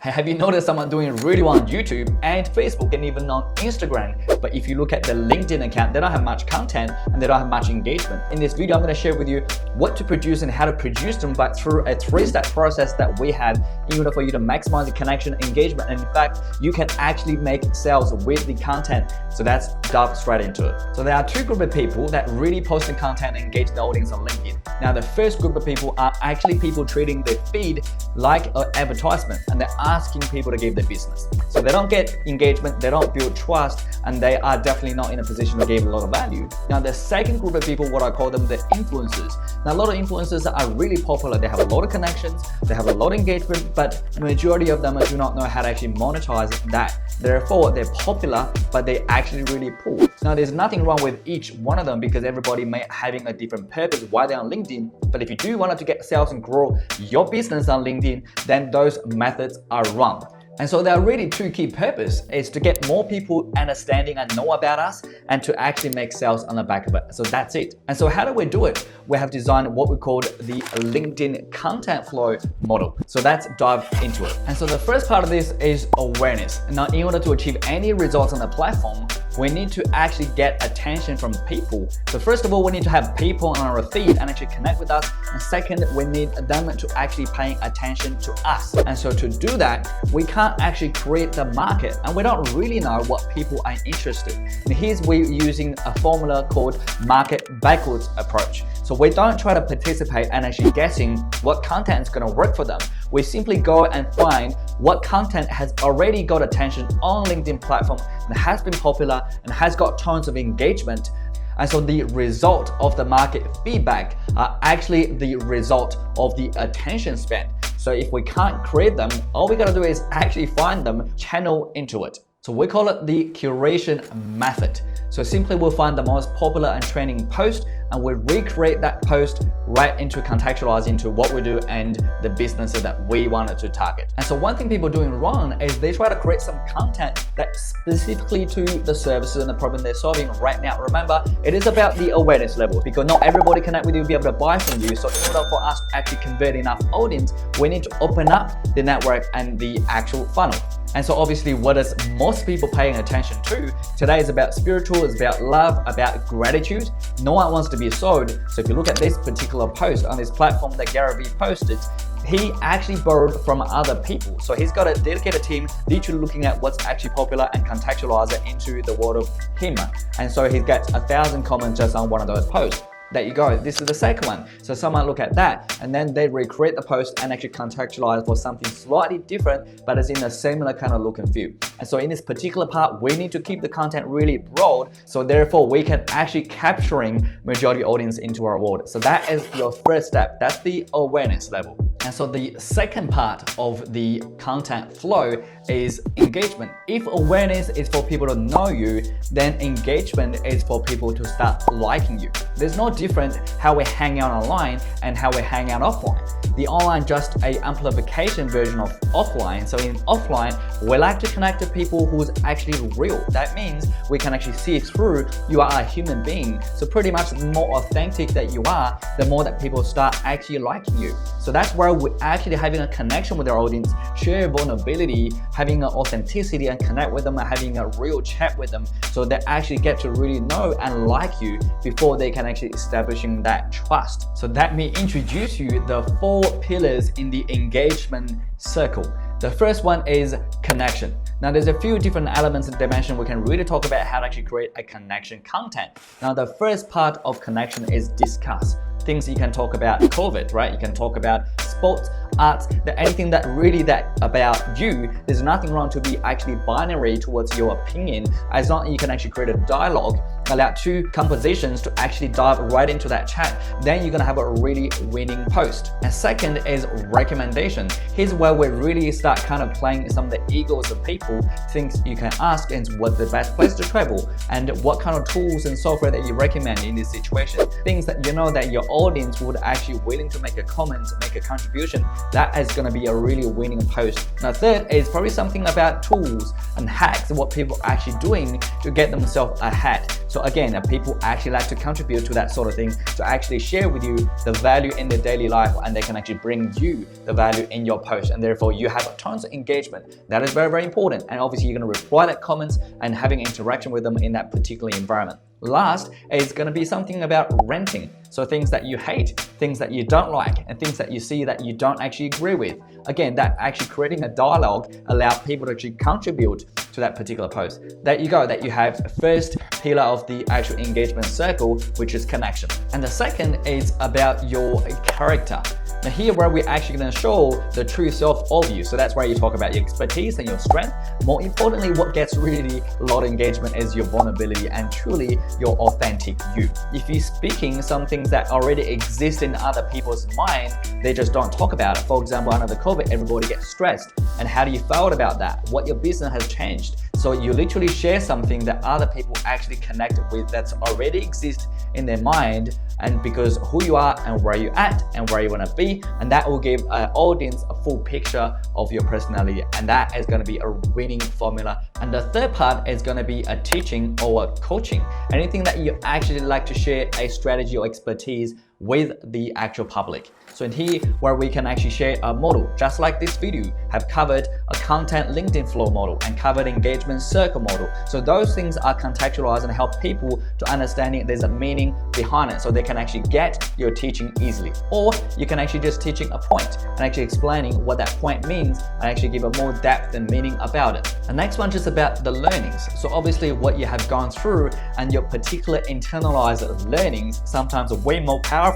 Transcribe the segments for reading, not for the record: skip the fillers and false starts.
Have you noticed someone doing really well on YouTube and Facebook and even on Instagram? But if you look at the LinkedIn account, they don't have much content and they don't have much engagement. In this video, I'm going to share with you what to produce and how to produce them, but through a 3-step process that we have in order for you to maximize the connection, engagement, and in fact, you can actually make sales with the content. So let's dive straight into it. So there are two groups of people that really post the content and engage the audience on LinkedIn. Now, the first group of people are actually people treating their feed like an advertisement, and they're asking people to give their business. So they don't get engagement, they don't build trust, and they are definitely not in a position to give a lot of value. Now, the second group of people, what I call them, the influencers. Now, a lot of influencers are really popular. They have a lot of connections, they have a lot of engagement, but the majority of them do not know how to actually monetize that. Therefore, they're popular, but they actually really poor. Now, there's nothing wrong with each one of them because everybody may having a different purpose why they're on LinkedIn. But if you do want to get sales and grow your business on LinkedIn, then those methods are wrong. And so there are really two key purposes, is to get more people understanding and know about us and to actually make sales on the back of it. So that's it. And so how do we do it? We have designed what we call the LinkedIn content flow model. So let's dive into it. And so the first part of this is awareness. Now, in order to achieve any results on the platform, we need to actually get attention from people. So first of all, we need to have people on our feed and actually connect with us. And second, we need them to actually paying attention to us. And so to do that, we can't actually create the market and we don't really know what people are interested in. And here's we're using a formula called market backwards approach. So we don't try to participate and actually guessing what content is going to work for them. We simply go and find what content has already got attention on LinkedIn platform and has been popular and has got tons of engagement. And so the result of the market feedback are actually the result of the attention span. So if we can't create them, all we gotta do is actually find them, channel into it. So we call it the curation method. So simply we'll find the most popular and trending post and we'll recreate that post right into contextualize into what we do and the businesses that we wanted to target. And so one thing people are doing wrong is they try to create some content that's specifically to the services and the problem they're solving right now. Remember, it is about the awareness level because not everybody connect with you to be able to buy from you. So in order for us to actually convert enough audience, we need to open up the network and the actual funnel. And so obviously what is most people paying attention to today is about spiritual, it's about love, about gratitude. No one wants to be sold. So if you look at this particular post on this platform that Gary Vee posted, he actually borrowed from other people. So he's got a dedicated team literally looking at what's actually popular and contextualize it into the world of him. And so he gets 1,000 comments just on one of those posts. There you go, this is the second one. So someone look at that and then they recreate the post and actually contextualize for something slightly different, but it's in a similar kind of look and feel. And so in this particular part, we need to keep the content really broad. So therefore we can actually capturing majority audience into our world. So that is your first step. That's the awareness level. And so the second part of the content flow is engagement. If awareness is for people to know you, then engagement is for people to start liking you. There's no different how we hang out online and how we hang out offline. The online just a amplification version of offline. So in offline, we like to connect to people who's actually real. That means we can actually see through you are a human being. So pretty much the more authentic that you are, the more that people start actually liking you. So that's where we're actually having a connection with our audience, share vulnerability, having an authenticity and connect with them and having a real chat with them so they actually get to really know and like you before they can actually establishing that trust. So let me introduce you the 4 pillars in the engagement circle. The first one is connection. Now there's a few different elements and dimensions we can really talk about how to actually create a connection content. Now the first part of connection is discuss. Things you can talk about COVID, right? You can talk about sports, arts, anything that really that about you. There's nothing wrong to be actually binary towards your opinion as long as you can actually create a dialogue, allow 2 compositions to actually dive right into that chat. Then you're gonna have a really winning post. And second is recommendation. Here's where we really start kind of playing some of the egos of people, things you can ask and what's the best place to travel and what kind of tools and software that you recommend in this situation. Things that you know that your audience would actually willing to make a comment, make a contribution. That is going to be a really winning post. Now third is probably something about tools and hacks, what people are actually doing to get themselves ahead. So again, people actually like to contribute to that sort of thing, to actually share with you the value in their daily life, and they can actually bring you the value in your post, and therefore you have tons of engagement. That is very, very important. And obviously you're going to reply that comments and having interaction with them in that particular environment. Last is going to be something about renting. So things that you hate, things that you don't like, and things that you see that you don't actually agree with. Again, that actually creating a dialogue allows people to actually contribute to that particular post. There you go, that you have first pillar of the actual engagement circle, which is connection. And the second is about your character. Now here where we're actually going to show the true self of you. So that's where you talk about your expertise and your strength. More importantly, what gets really a lot of engagement is your vulnerability and truly your authentic you. If you're speaking some things that already exist in other people's mind, they just don't talk about it. For example, under the COVID, everybody gets stressed. And how do you feel about that? What your business has changed. So you literally share something that other people actually connect with that's already exist in their mind, and because who you are and where you're at and where you want to be, and that will give an audience a full picture of your personality, and that is going to be a winning formula. And the third part is going to be a teaching or a coaching, anything that you actually like to share a strategy or expertise with the actual public. So in here where we can actually share a model, just like this video, have covered a content LinkedIn flow model and covered engagement circle model. So those things are contextualized and help people to understanding there's a meaning behind it, so they can actually get your teaching easily. Or you can actually just teaching a point and actually explaining what that point means and actually give a more depth and meaning about it. The next one is about the learnings. So obviously what you have gone through and your particular internalized learnings sometimes are way more powerful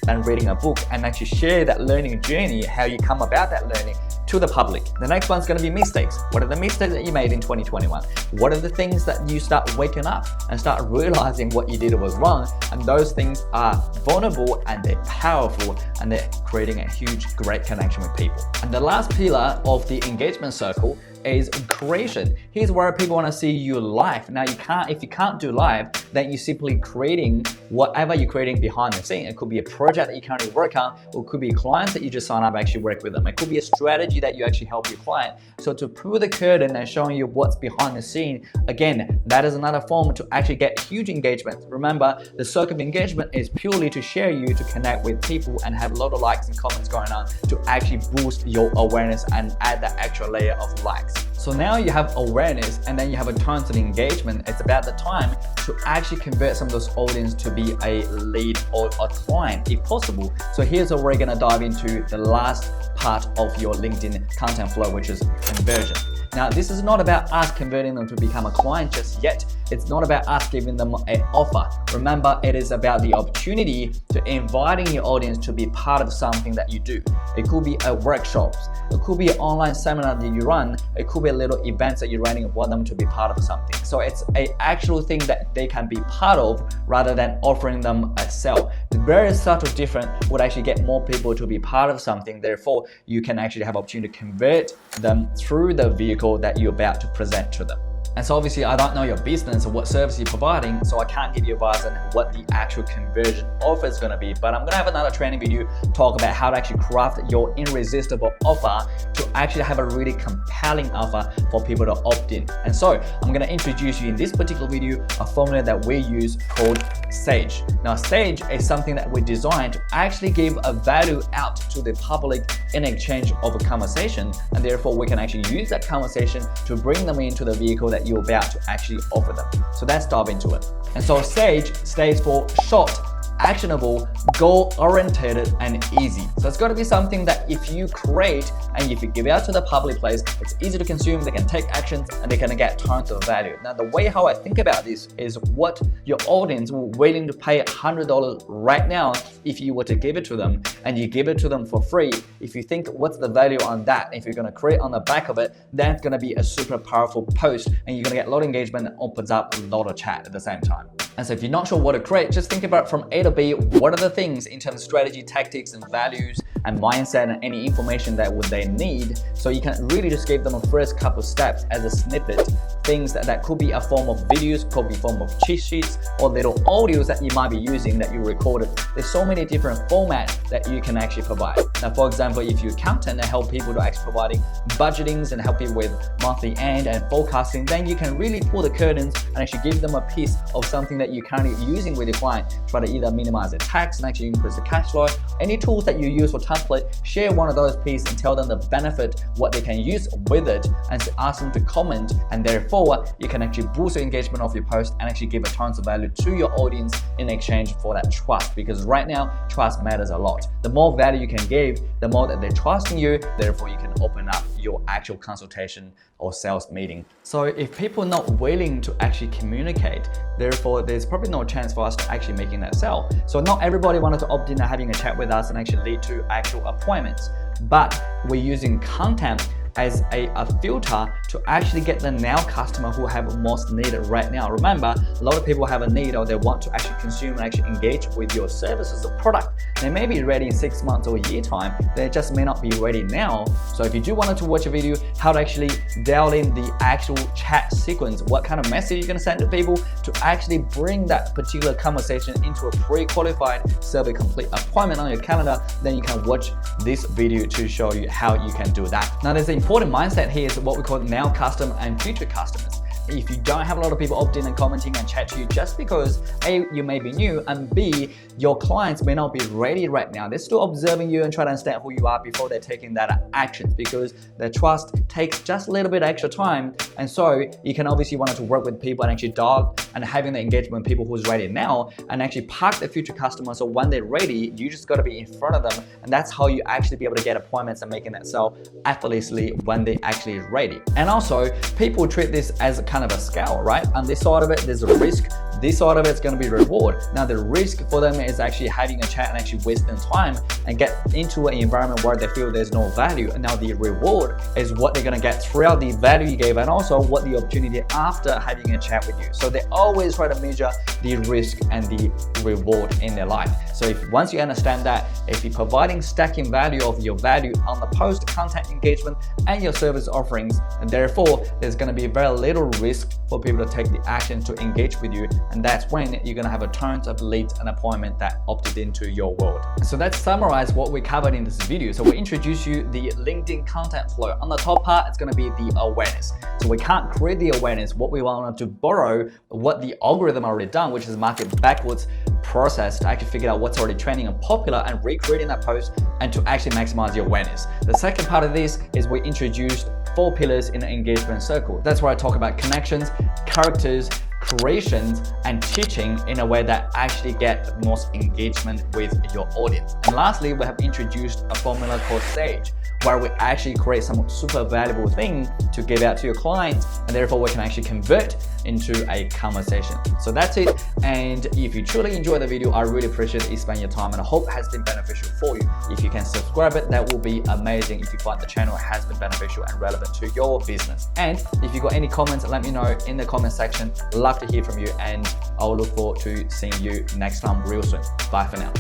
than reading a book, and actually share that learning journey, how you come about that learning to the public. The next one's going to be mistakes. What are the mistakes that you made in 2021? What are the things that you start waking up and start realizing what you did was wrong? And those things are vulnerable and they're powerful and they're creating a huge, great connection with people. And the last pillar of the engagement circle is creation. Here's where people want to see you live. Now if you can't do live, then you're simply creating whatever you're creating behind the scene. It could be a project that you currently work on, or it could be clients that you just sign up actually work with them. It could be a strategy that you actually help your client. So to pull the curtain and showing you what's behind the scene, again, that is another form to actually get huge engagement. Remember, the circle of engagement is purely to share you, to connect with people and have a lot of likes and comments going on to actually boost your awareness and add that extra layer of likes. So now you have awareness and then you have a tons of engagement. It's about the time to actually convert some of those audience to be a lead or a client if possible. So here's where we're gonna dive into the last part of your LinkedIn content flow, which is conversion. Now, this is not about us converting them to become a client just yet. It's not about us giving them an offer. Remember, it is about the opportunity to inviting your audience to be part of something that you do. It could be a workshops, it could be an online seminar that you run, it could be a little events that you're running and want them to be part of something. So it's an actual thing that they can be part of rather than offering them a sell. The very subtle difference would actually get more people to be part of something. Therefore, you can actually have opportunity to convert them through the vehicle that you're about to present to them. And so obviously I don't know your business or what service you're providing, so I can't give you advice on what the actual conversion offer is going to be, but I'm going to have another training video talk about how to actually craft your irresistible offer to actually have a really compelling offer for people to opt in. And so I'm going to introduce you in this particular video a formula that we use called SAGE. Now SAGE is something that we designed to actually give a value out to the public in exchange of a conversation, and therefore we can actually use that conversation to bring them into the vehicle that you're about to actually offer them. So let's dive into it. And so SAGE stands for short, actionable, goal-oriented, and easy. So it's got to be something that if you create and if you give it out to the public place, it's easy to consume, they can take actions, and they're gonna get tons of value. Now, the way how I think about this is what your audience will willing to pay $100 right now if you were to give it to them, and you give it to them for free. If you think what's the value on that, if you're gonna create on the back of it, that's gonna be a super powerful post, and you're gonna get a lot of engagement and opens up a lot of chat at the same time. And so if you're not sure what to create, just think about from A to B, what are the things in terms of strategy, tactics, and values and mindset and any information that would they need. So you can really just give them a first couple steps as a snippet, things that could be a form of videos, could be form of cheat sheets or little audios that you might be using that you recorded. There's so many different formats that you can actually provide. Now, for example, if you're accountant and help people to actually providing budgetings and help people with monthly end and forecasting, then you can really pull the curtains and actually give them a piece of something that you're currently using with your client. Try to either minimize the tax and actually increase the cash flow. Any tools that you use for template, share one of those pieces and tell them the benefit, what they can use with it, and ask them to comment, and therefore you can actually boost the engagement of your post and actually give a tons of value to your audience in exchange for that trust, because right now trust matters a lot. The more value you can give, the more that they trust in you, therefore you can open up your actual consultation or sales meeting. So if people are not willing to actually communicate, therefore there's probably no chance for us to actually making that sale. So not everybody wanted to opt in and having a chat with us and actually lead to actual appointments, but we're using content as a filter to actually get the now customer who have most needed right now. Remember, a lot of people have a need or they want to actually consume and actually engage with your services or product. They may be ready in 6 months or a year time, they just may not be ready now. So if you do want to watch a video, how to actually dial in the actual chat sequence, what kind of message you're gonna send to people to actually bring that particular conversation into a pre-qualified survey complete appointment on your calendar, then you can watch this video to show you how you can do that. Now there's an important mindset here is what we call now custom and future customers. If you don't have a lot of people opt in and commenting and chat to you just because A, you may be new, and B, your clients may not be ready right now. They're still observing you and trying to understand who you are before they're taking that action, because the trust takes just a little bit extra time. And so you can obviously want to work with people and actually dog and having the engagement with people who's ready now and actually park the future customers. So when they're ready, you just got to be in front of them. And that's how you actually be able to get appointments and making that sell effortlessly when they actually ready. And also people treat this as kind of a scale, right? On this side of it, there's a risk. This side of it's going to be reward. Now the risk for them is actually having a chat and actually wasting time and get into an environment where they feel there's no value. And now the reward is what they're going to get throughout the value you gave and also what the opportunity after having a chat with you. So they always try to measure the risk and the reward in their life. So if once you understand that, if you're providing stacking value of your value on the post, content engagement and your service offerings, and therefore there's going to be very little risk for people to take the action to engage with you, and that's when you're going to have a tons of leads and appointment that opted into your world. So let's summarize what we covered in this video. So we introduce you the LinkedIn content flow. On the top part, it's going to be the awareness. So we can't create the awareness. What we want to borrow what the algorithm already done, which is market backwards process to actually figure out what's already trending and popular and recreating that post and to actually maximize your awareness. The second part of this is we introduced 4 pillars in an engagement circle. That's where I talk about connections, characters, creations, and teaching in a way that actually get most engagement with your audience. And lastly, we have introduced a formula called SAGE, where we actually create some super valuable thing to give out to your clients, and therefore we can actually convert into a conversation. So that's it. And if you truly enjoy the video, I really appreciate that you spend your time, and I hope it has been beneficial for you. If you can subscribe it, that will be amazing if you find the channel has been beneficial and relevant to your business. And if you got any comments, let me know in the comment section. Love to hear from you, and I'll look forward to seeing you next time real soon. Bye for now.